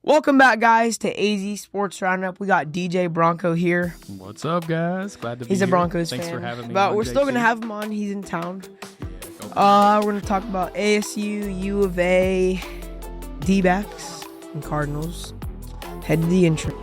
Welcome back, guys, to AZ Sports Roundup. We got DJ Bronco here. What's up, guys? Glad to be He's here. a Broncos Thanks fan. for having me. But we're still JT. going to have him on. He's in town. Yeah, We're going to talk about ASU, U of A, D-backs, and Cardinals. Head to the intro.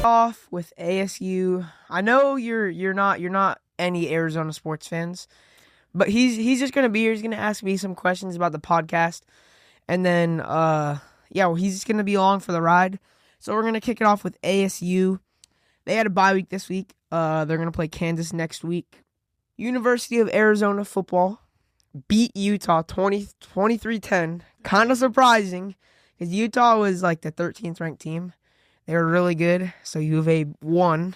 Off with ASU. I know you're not any Arizona sports fans, but he's just gonna be here. He's gonna ask me some questions about the podcast, and then he's just gonna be along for the ride. So we're gonna kick it off with ASU. They had a bye week this week. They're gonna play Kansas next week. University of Arizona football beat Utah 23-10. Kind of surprising because Utah was like the 13th ranked team. They were really good, so U of A won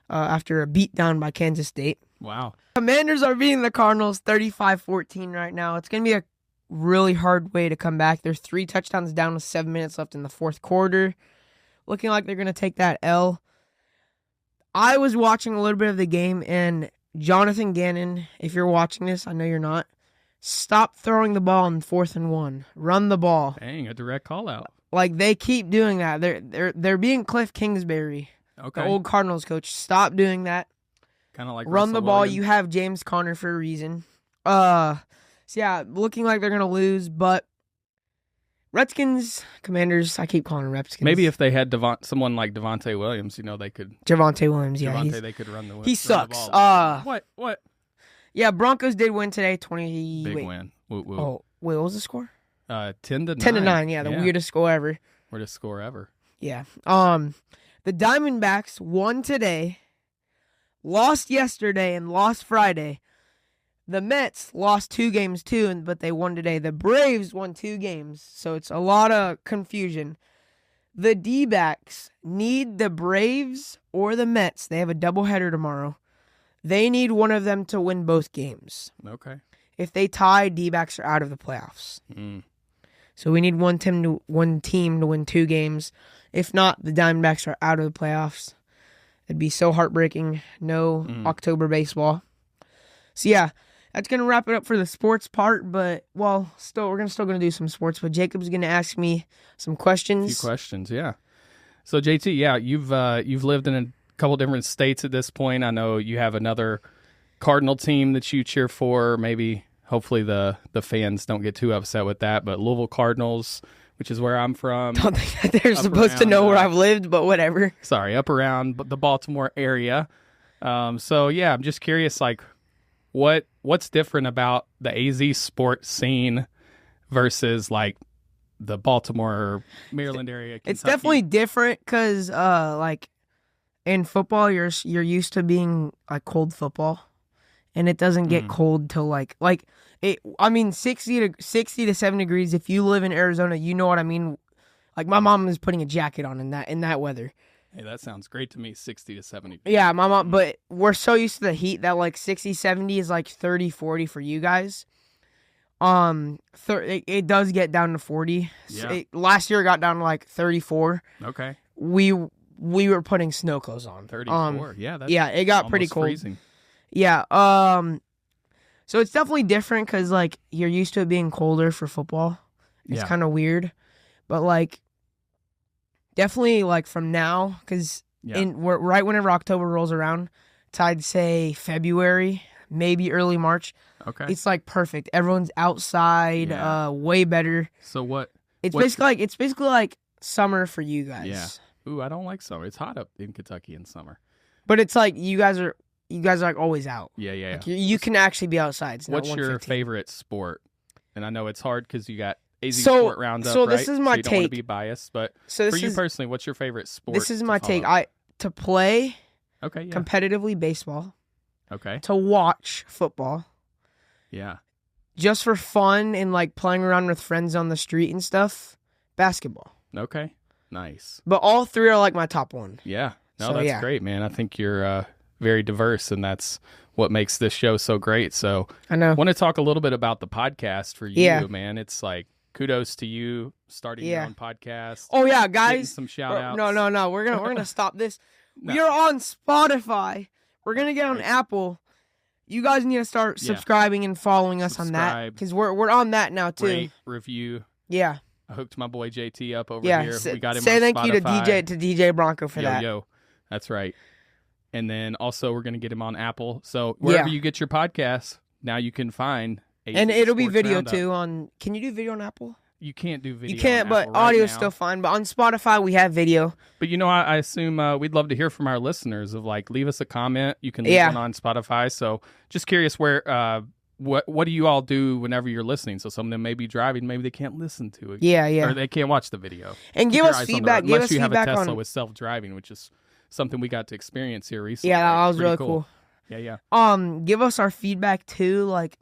after a beatdown by Kansas State. Wow. Commanders are beating the Cardinals 35-14 right now. It's going to be a really hard way to come back. There's 3 touchdowns down with 7 minutes left in the fourth quarter. Looking like they're going to take that L. I was watching a little bit of the game, and Jonathan Gannon, if you're watching this, I know you're not, stop throwing the ball on 4th and 1. Run the ball. Dang, a direct call out. Like, they keep doing that. They're being Cliff Kingsbury, Okay. the old Cardinals coach. Stop doing that. Kind of like Run Russell the ball. Williams. You have James Conner for a reason. So yeah, looking like they're gonna lose, but Redskins, Commanders. I keep calling them Redskins. Maybe if they had someone like Devontae Williams, they could. Javonte Williams. Yeah, They could run the. he run sucks. The ball. What? Yeah, Broncos did win today. 20. Big wait. win. Woo, woo. Oh wait, what was the score? 10-9. 10-9. Yeah, the weirdest score ever. Weirdest score ever. Yeah. The Diamondbacks won today, lost yesterday, and lost Friday. The Mets lost 2 games too, but they won today. The Braves won 2 games, so it's a lot of confusion. The D-backs need the Braves or the Mets. They have a doubleheader tomorrow. They need one of them to win both games. Okay. If they tie, D-backs are out of the playoffs. Mm. So we need one team to win 2 games. If not, the Diamondbacks are out of the playoffs. It'd be so heartbreaking. No October baseball. So yeah, that's gonna wrap it up for the sports part. But we're still gonna do some sports. But Jacob's gonna ask me some questions. A few questions, yeah. So JT, yeah, you've lived in a couple different states at this point. I know you have another Cardinal team that you cheer for. Maybe, hopefully, the fans don't get too upset with that. But Louisville Cardinals, which is where I'm from. Don't think that they're supposed to know where I've lived, but whatever. Sorry, up around the Baltimore area. So yeah, I'm just curious, like, what's different about the AZ sports scene versus like the Baltimore, Maryland area? Kentucky? It's definitely different because, like, in football, you're used to being like cold football, and it doesn't get cold till like it. I mean, 60 to 70 degrees. If you live in Arizona, you know what I mean. Like, my mom is putting a jacket on in that weather. Hey, that sounds great to me. 60 to 70. Yeah, my mom. But we're so used to the heat that like 60, 70 is like 30, 40 for you guys. It does get down to 40. Yeah. Last year it got down to like 34. Okay. We were putting snow clothes on. 34. That's it got pretty cold. Freezing. Yeah. So it's definitely different because like you're used to it being colder for football. It's kind of weird, but like definitely like from now because right whenever October rolls around, I'd say February, maybe early March. Okay. It's like perfect. Everyone's outside. Way better. So what? It's basically like summer for you guys. Yeah. Ooh, I don't like summer. It's hot up in Kentucky in summer. But it's like you guys are like always out. Yeah. Like you can actually be outside. It's not What's your 115. favorite sport? And I know it's hard because you got AZ Sport Roundup, so right? this is my you don't take. want to be biased, but So for you personally, what's your favorite sport? This is my take. follow? To play Okay, yeah. competitively baseball, Okay. to watch football, Yeah. just for fun and like playing around with friends on the street and stuff, basketball. Okay. Nice. But all 3 are like my top 1. Yeah. No, So, that's yeah. great, man. I think you're very diverse, and that's what makes this show so great. So I know. I want to talk a little bit about the podcast for you, Yeah. man. It's like kudos to you starting your Yeah. own podcast. Oh yeah, Getting guys. some shout outs. No. We're gonna stop this. No. We are on Spotify. We're gonna get on Right. Apple. You guys need to start Yeah. subscribing and following us on that Subscribe. because we're on that now too. Rate, review. Yeah, I hooked my boy JT up over yeah. here. We got him Say on thank you to Spotify. DJ Bronco for that. Yo. That's right. And then also we're going to get him on Apple. So wherever Yeah. you get your podcasts, now you can find And it'll be Sports video Roundup. too. Can you do video on Apple? You can't do video. You can't, on but Apple right audio's now. still fine. But on Spotify, we have video. But I assume we'd love to hear from our listeners of like leave us a comment. You can leave Yeah. one on Spotify. So just curious where what do you all do whenever you're listening? So some of them may be driving, maybe they can't listen to it. Yeah, Or yeah. they can't watch the video. And Keep give your us eyes on the feedback. road, Give unless us you have a feedback Tesla on. with self-driving, which is something we got to experience here recently. Yeah, that was Pretty really cool. Yeah. Give us our feedback too. Like,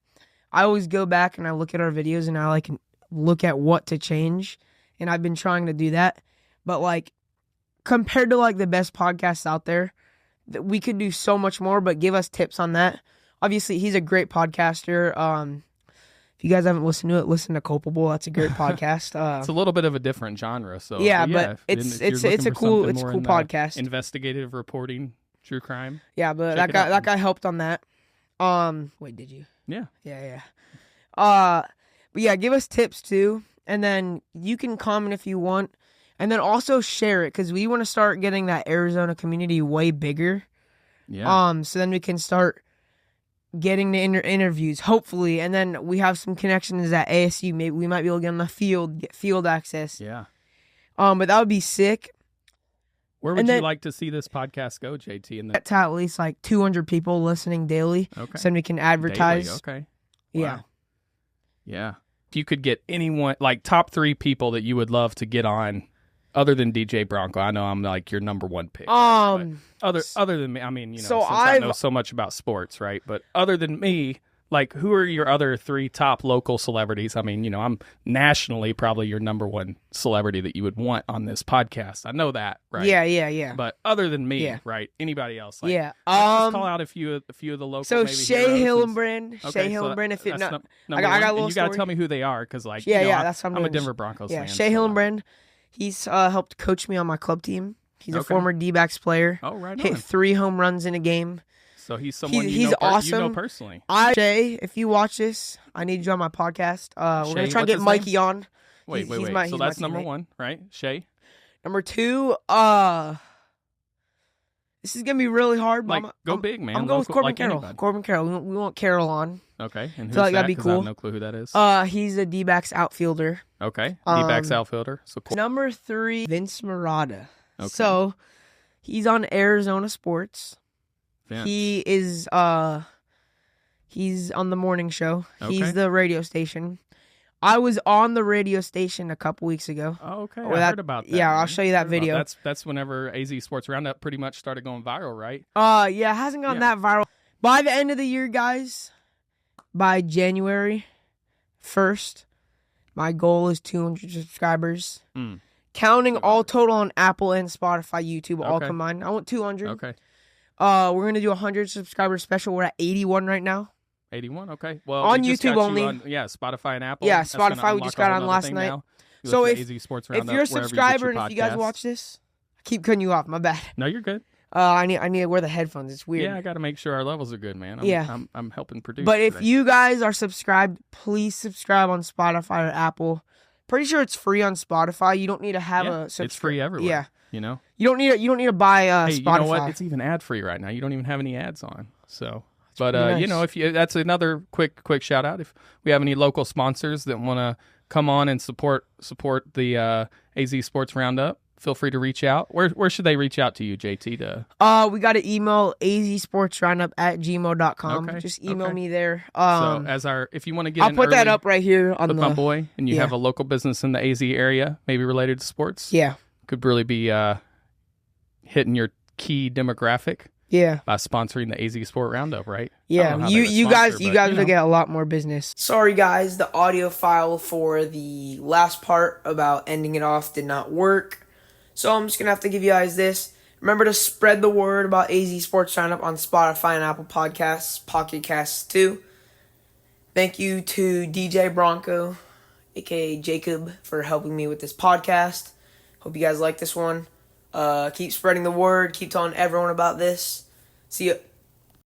I always go back and I look at our videos and I like look at what to change, and I've been trying to do that. But like, compared to like the best podcasts out there, that we could do so much more. But give us tips on that. Obviously, he's a great podcaster. If you guys haven't listened to it, listen to Culpable. That's a great podcast. It's a little bit of a different genre. So yeah, but but if you're it's looking a for cool something more in the podcast. Investigative reporting, true crime. Yeah, but Check it out. that guy helped on that. Wait, did you? Yeah. Yeah. But yeah, give us tips too, and then you can comment if you want, and then also share it because we want to start getting that Arizona community way bigger. Yeah. So then we can start getting the interviews, hopefully, and then we have some connections at ASU. Maybe we might be able to get on the field, get field access. Yeah. But that would be sick. Where would and you then- like to see this podcast go, JT? In the Get to at least like 200 people listening daily, okay. so then we can Daily, advertise. Okay. Yeah. Wow. Yeah. If you could get anyone, like top 3 people that you would love to get on, other than DJ Bronco, I know I'm like your number one pick. right? But other than me, I mean, so since I know I've- so much about sports, right? But other than me, like, who are your other 3 top local celebrities? I mean, I'm nationally probably your number one celebrity that you would want on this podcast. I know that, right? Yeah. But other than me, Yeah. right? Anybody else? Like, Yeah. let's just call out a few of the local. So maybe Shay heroes and- Hillenbrand. Okay, Shay so Hillenbrand. If it that's no, number I got a one. little And you got to story. tell me who they are, because like Yeah, that's what I'm I'm a doing. Denver Broncos yeah, fan. Shay so, Hillenbrand. He's helped coach me on my club team. He's a Okay. former D-backs player. Oh, right Hit on. 3 home runs in a game. So he's someone he's you know awesome. personally. Shay, if you watch this, I need you on my podcast. We're Shay, gonna try and what's get his Mikey on. Wait. He's So my that's number teammate. 1, right? Shay. Number 2, this is gonna be really hard. But Like, go big, man. I'm going with Local- Corbin like Carroll. anybody. Corbin Carroll. We want Carroll on. Okay. And who's feel like that? that'd be 'Cause I have cool. no clue who that is. He's a D-backs outfielder. Okay. D-backs outfielder. So cool. Number 3, Vince Murata. Okay. So he's on Arizona Sports. Vince. He is he's on the morning show. Okay. He's the radio station. I was on the radio station a couple weeks ago. Oh, okay. Or I that- heard about that. yeah, I'll man. show you that Heard about- video. That's whenever AZ Sports Roundup pretty much started going viral, right? Yeah, it hasn't gone Yeah. that viral. By the end of the year, guys, by January 1st, my goal is 200 subscribers. Mm. Counting all 200. total on Apple and Spotify, YouTube, all Okay. combined. I want 200. Okay. We're going to do a 100 subscriber special. We're at 81 right now. 81. Okay. Well, On we just YouTube got you only. on, Spotify and Apple. Yeah, That's gonna Spotify, we unlock just a got whole on nother last thing night. now. You So listen to AZ Sports If Roundup, you're a wherever you get subscriber your and if you guys podcasts. watch this, I keep cutting you off. My bad. No, you're good. I need to wear the headphones. It's weird. Yeah, I got to make sure our levels are good, man. Yeah. I'm helping produce. But if today. you guys are subscribed, please subscribe on Spotify or Apple. Pretty sure it's free on Spotify. You don't need to have Yeah, a it's free everywhere. Yeah, You know. you don't need to buy Hey, Spotify. you know what? It's even ad free right now. You don't even have any ads on. So, but pretty you nice. know, if you that's another quick shout out. If we have any local sponsors that want to come on and support the AZ Sports Roundup, feel free to reach out. Where should they reach out to you, JT? We got to email azsportsroundup@gmail.com. Okay, Just email okay. me there. So if you want to get I'll in put that early up right here on with the my boy, and you yeah. have a local business in the AZ area, maybe related to sports, Yeah, could really be hitting your key demographic yeah. by sponsoring the AZ Sport Roundup, right? I Yeah, don't know how you they would you guys sponsor, you but, guys know. will get a lot more business. Sorry guys, the audio file for the last part about ending it off did not work. So I'm just going to have to give you guys this. Remember to spread the word about AZ Sports Roundup on Spotify and Apple Podcasts, Pocket Casts too. Thank you to DJ Bronco aka Jacob, for helping me with this podcast. Hope you guys like this one. Keep spreading the word. Keep telling everyone about this. See you.